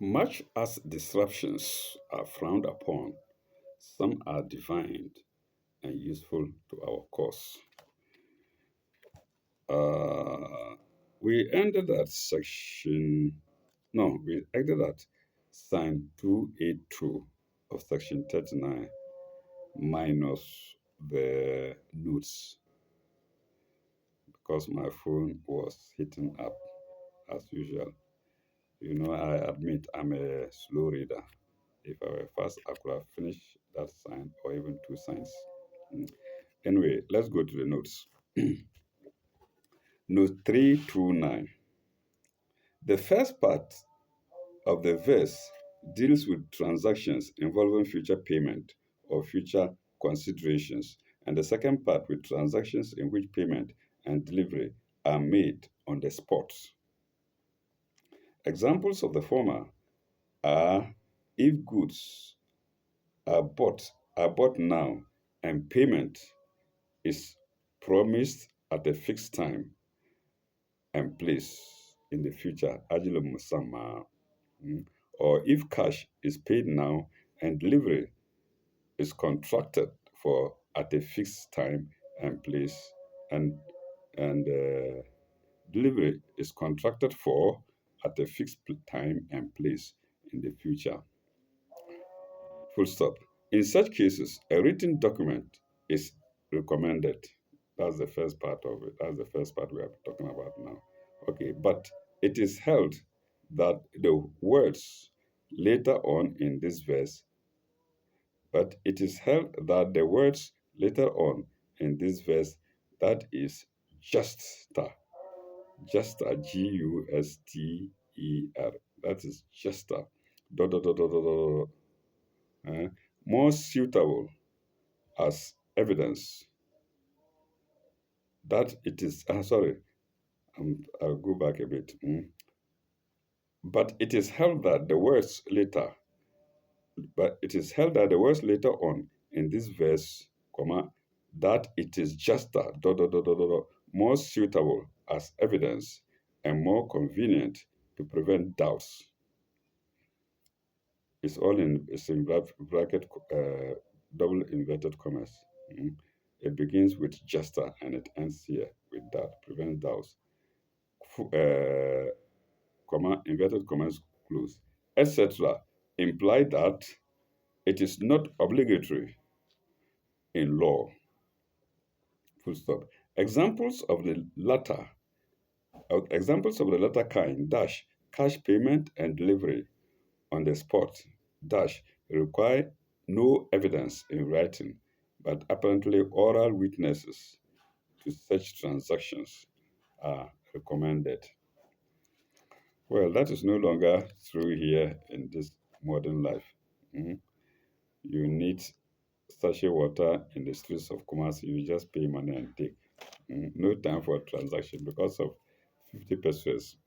Much as disruptions are frowned upon, some are divine and useful to our cause. Uh, we ended at section, no, we ended at sign 282 of section 39 minus the notes because my phone was hitting up as usual. You know, I admit I'm a slow reader. If I were fast, I could have finished that sign or even two signs. Mm. Anyway, let's go to the notes. Note 329. The first part of the verse deals with transactions involving future payment or future considerations, and the second part with transactions in which payment and delivery are made on the spot. Examples of the former are if goods are bought now and payment is promised at a fixed time and place in the future, Ajilo Musama, or if cash is paid now and delivery is contracted for at a fixed time and place, and and delivery is contracted for at a fixed time and place in the future. Full stop. In such cases, a written document is recommended. That's the first part of it. That's the first part we are talking about now. Okay, but it is held that the words later on in this verse, but it is held that the words later on in this verse, that is juster, juster, Guster, that is juster, dot, dot, dot, dot, dot, dot, more suitable as evidence that it is, sorry, I'll go back a bit. But it is held that the words later, but it is held that the words later on in this verse, comma, that it is juster, dot, dot, dot, dot, dot, dot, more suitable as evidence and more convenient to prevent doubts. It's in bracket, double inverted commas. It begins with juster and it ends here with that, prevent doubts. Comma, inverted commas close, etc., imply that it is not obligatory in law. Full stop. Examples of the latter kind dash cash payment and delivery on the spot dash require no evidence in writing, but apparently oral witnesses to such transactions are recommended. Well, that is no longer true here in this modern life. Mhm. You need sachet water in the streets of Kumasi, you just pay money and take. No time for transaction because of 50 pesos.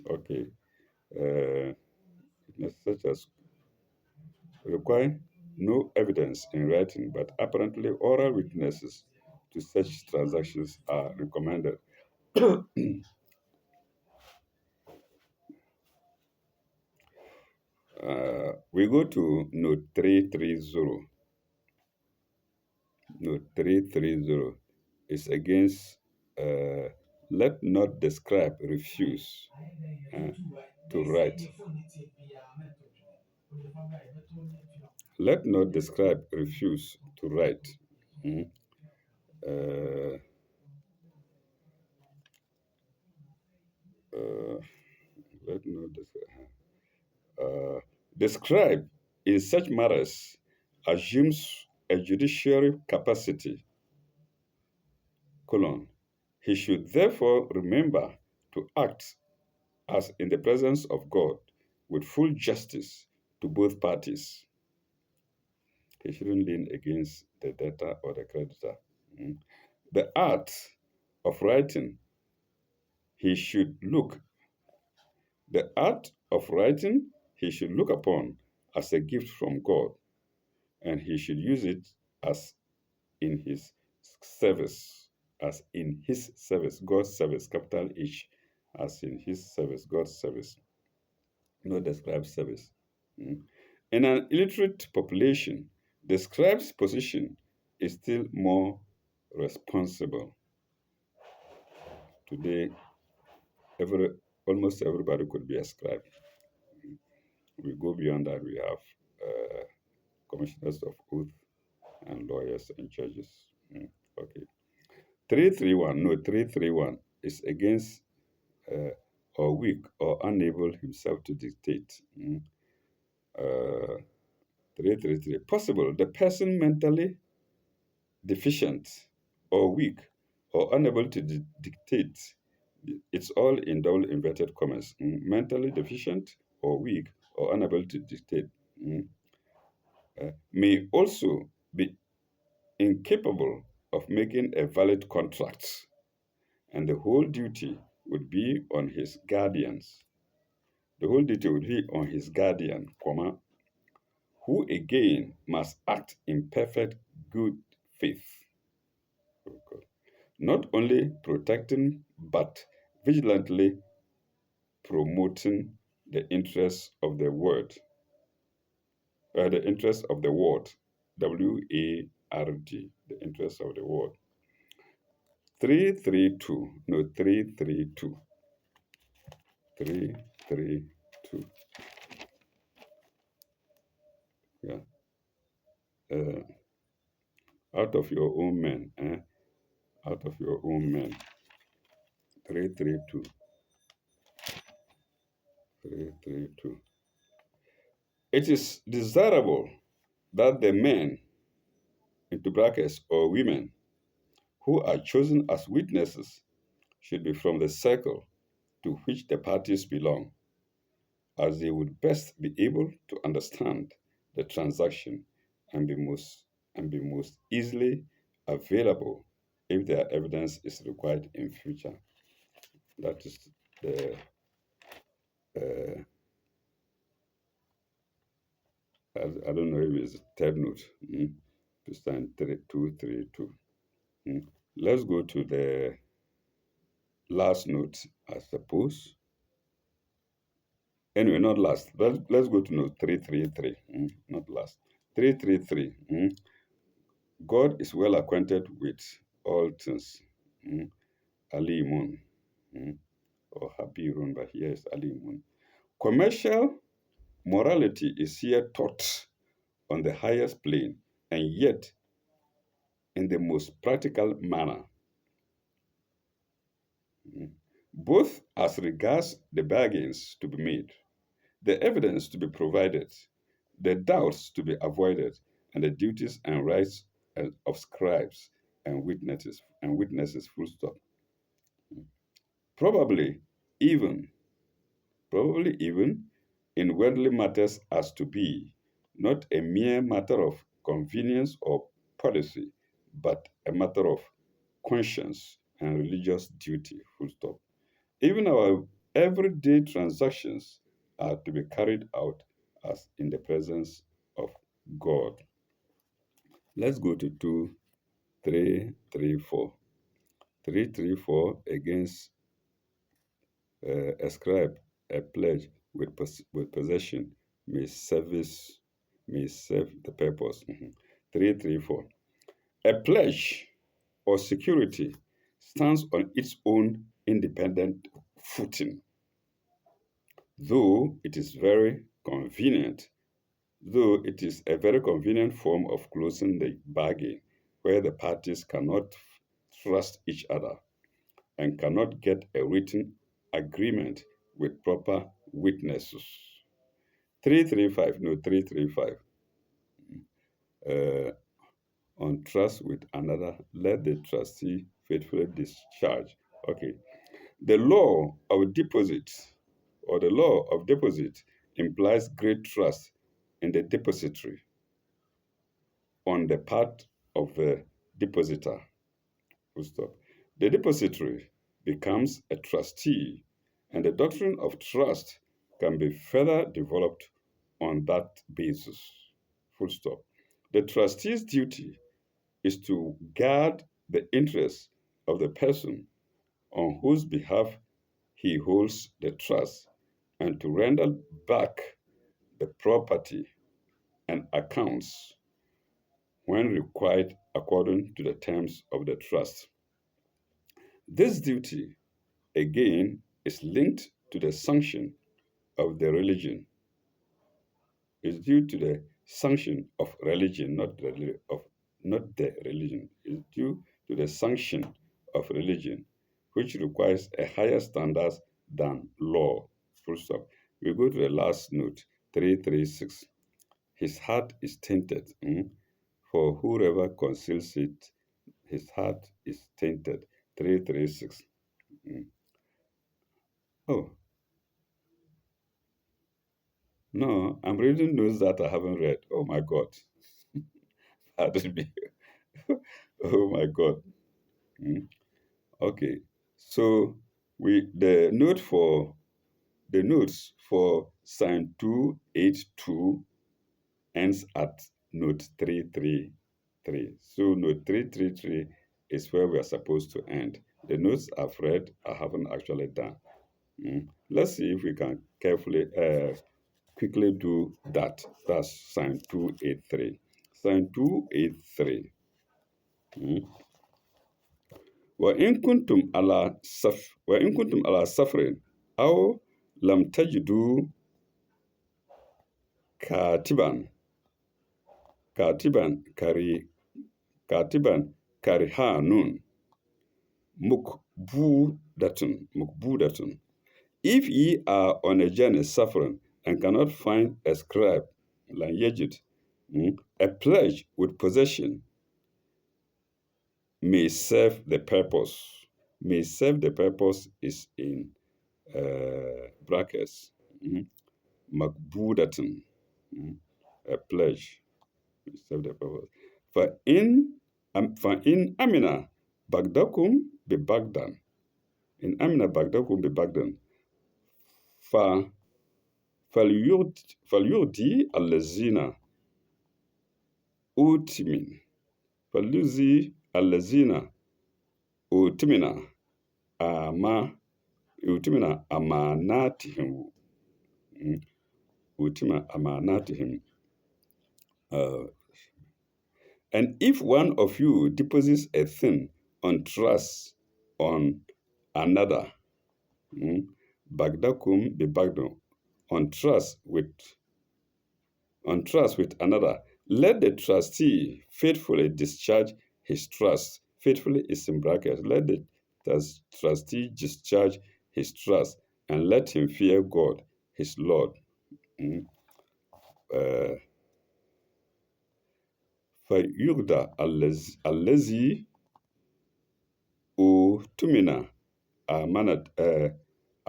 Okay. Uh, such as require no evidence in writing, but apparently oral witnesses to such transactions are recommended. We go to note 330. Note 330 is against let not the scribe refuse uh, to write. Let not the scribe refuse to write. Mm. Uh, uh, let not the scribe in such matters assumes a judiciary capacity, colon. He should therefore remember to act as in the presence of God with full justice to both parties. He shouldn't lean against the debtor or the creditor. Mm. The art of writing, he should look, the art of writing, he should look upon as a gift from God, and he should use it as in his service, as in his service, God's service, capital H, as in his service, God's service. not the scribe's service. Mm. In an illiterate population, the scribe's position is still more responsible. Today, every, almost everybody could be a scribe. We go beyond that, we have uh, commissioners of oath and lawyers and judges. Mm. Okay. 331, no, 331 is against uh, or weak or unable himself to dictate. Mm. Uh, 333, possible, the person mentally deficient or weak or unable to dictate. It's all in double inverted commas. Mm. Mentally deficient or weak or unable to dictate. Mm. May also be incapable of making a valid contract, and the whole duty would be on his guardians. The whole duty would be on his guardian, comma, who again must act in perfect good faith, not only protecting but vigilantly promoting the interests of the interests of the ward, WARD, the interests of the ward. 332, no, 332, 332. Yeah. Uh, out of your own men, out of your own men. 332, 332. It is desirable that the men, into brackets, or women, who are chosen as witnesses should be from the circle to which the parties belong, as they would best be able to understand the transaction and be most easily available if their evidence is required in future. That is the uh, I don't know if it's third note. To stand 232. Let's go to the last note, I suppose. Anyway, not last. Let's go to note 333. Not last. 333. God is well acquainted with all things. Ali Mun. Or Habirun, but here is Ali Mun. Commercial morality is here taught on the highest plane, and yet in the most practical manner, both as regards the bargains to be made, the evidence to be provided, the doubts to be avoided, and the duties and rights of scribes and witnesses, full stop. Probably even, probably even in worldly matters as to be, not a mere matter of convenience or policy, but a matter of conscience and religious duty, full stop. Even our everyday transactions are to be carried out as in the presence of God. Let's go to 2334. 334 against ascribe a pledge with possession may serve the purpose. 334. A pledge or security stands on its own independent footing, though it is very convenient, though it is a very convenient form of closing the bargain where the parties cannot trust each other and cannot get a written agreement with proper witnesses. 335, no, 335. Uh, on trust with another, let the trustee faithfully discharge. Okay. The law of deposit or the law of deposit implies great trust in the depository on the part of the depositor. Full stop. The depository becomes a trustee, and the doctrine of trust can be further developed on that basis. Full stop. The trustee's duty is to guard the interests of the person on whose behalf he holds the trust and to render back the property and accounts when required according to the terms of the trust. This duty, again, is linked to the sanction of the religion. It's due to the sanction of religion, not the religion. It's due to the sanction of religion, which requires a higher standard than law. Full stop. We go to the last note, 336. His heart is tainted. For whoever conceals it, his heart is tainted. 336. Mm. Oh, no, I'm reading news that I haven't read. Oh my God. Pardon me. Oh my God. Mm. Okay. So the notes for sign 282 ends at note 333. So note 333 is where we are supposed to end. The notes I've read, I haven't actually done. Let's see if we can quickly do that. That's sign 283. Sign 283. وإن كنتم على سفر أو لم تجدوا كاتبا كاتبا كري كاتبا كرهان مكبودة. If ye are on a journey suffering and cannot find a scribe, like Yejid, a pledge with possession may serve the purpose. May serve the purpose is in brackets. Makbudatan, a pledge. May serve the purpose. فإن أمن بغدكم ببغداد إن أمن بغدكم ببغداد ف فليؤتي الذين أوتمن فليؤتي الذين أوتمن أوتمن أماناتهم أوتمن أماناتهم. And if one of you deposits a thing on trust on another, Bagdakum be Bagdon, on trust with another, let the trustee faithfully discharge his trust. Faithfully is in brackets. Let the trustee discharge his trust and let him fear God, his Lord. فيغدى الذي أؤتمن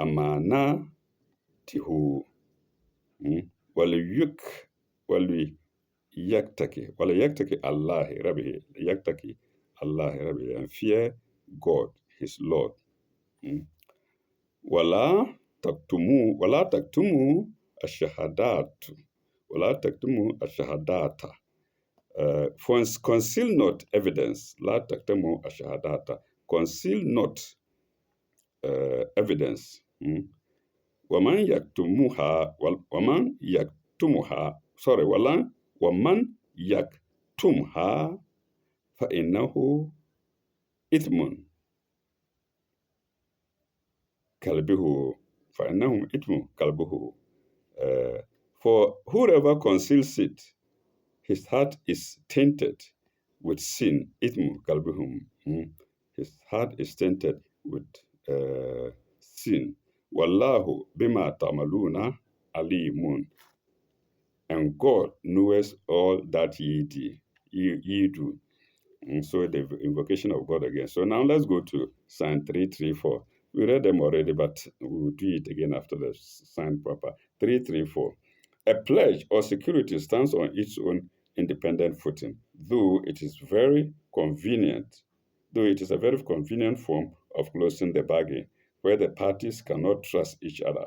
أمانته وليتقي الله ربه and fear God his Lord. ولا تكتموا الشهادات conceal not evidence. لا تكتموا الشهادات. Conceal not evidence. ومن يكتمها فإنه إثم كلبه. For whoever conceals it, his heart is tainted with sin. Ithmu kalbihum. His heart is tainted with sin. Wallahu bima tamaluna alimun. And God knows all that ye do. So the invocation of God again. So now let's go to Psalm 334. We read them already, but we'll do it again after the sign proper. 334. A pledge or security stands on its own independent footing, though it is a very convenient form of closing the bargain, where the parties cannot trust each other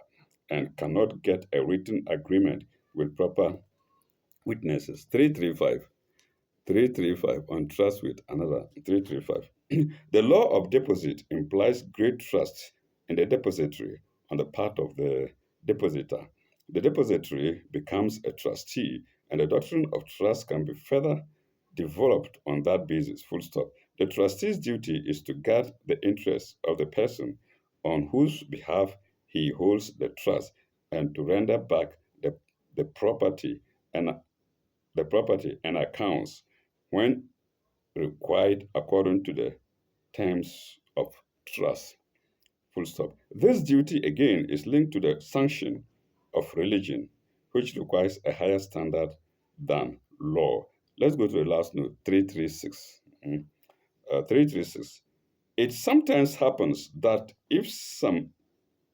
and cannot get a written agreement with proper witnesses. 335 on trust with another. 335. The law of deposit implies great trust in the depository on the part of the depositor. The depository becomes a trustee, and the doctrine of trust can be further developed on that basis. Full stop. The trustee's duty is to guard the interests of the person on whose behalf he holds the trust and to render back the property and accounts when required according to the terms of trust. Full stop. This duty again is linked to the sanction of religion, which requires a higher standard than law. Let's go to the last note, 336. 336. It sometimes happens that if some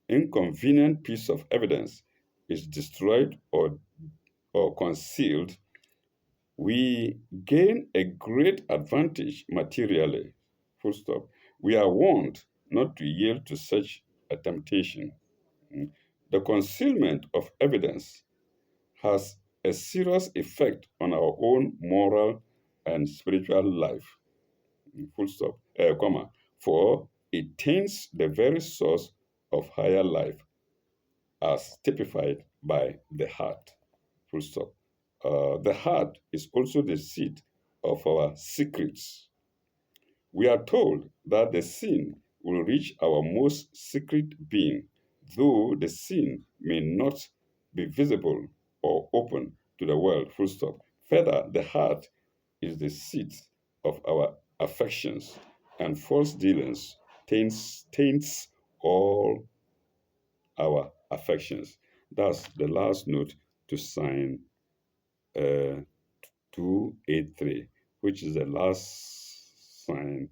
inconvenient piece of evidence is destroyed or concealed, we gain a great advantage materially. Full stop. We are warned not to yield to such a temptation. Mm. The concealment of evidence has a serious effect on our own moral and spiritual life. Full stop. Comma. For it taints the very source of higher life as typified by the heart. Full stop. The heart is also the seat of our secrets. We are told that the sin will reach our most secret being, though the sin may not be visible or open to the world. Full stop. Further, the heart is the seat of our affections, and false dealings taints all our affections. That's the last note to sign uh, 283, which is the last sign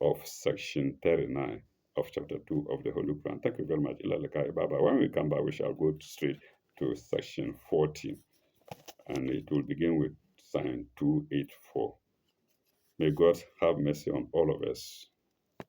of section 39 of chapter 2 of the Holy Quran. Thank you very much, Ilalekai Baba. When we come back, we shall go straight to section 40, and it will begin with sign 284. May God have mercy on all of us.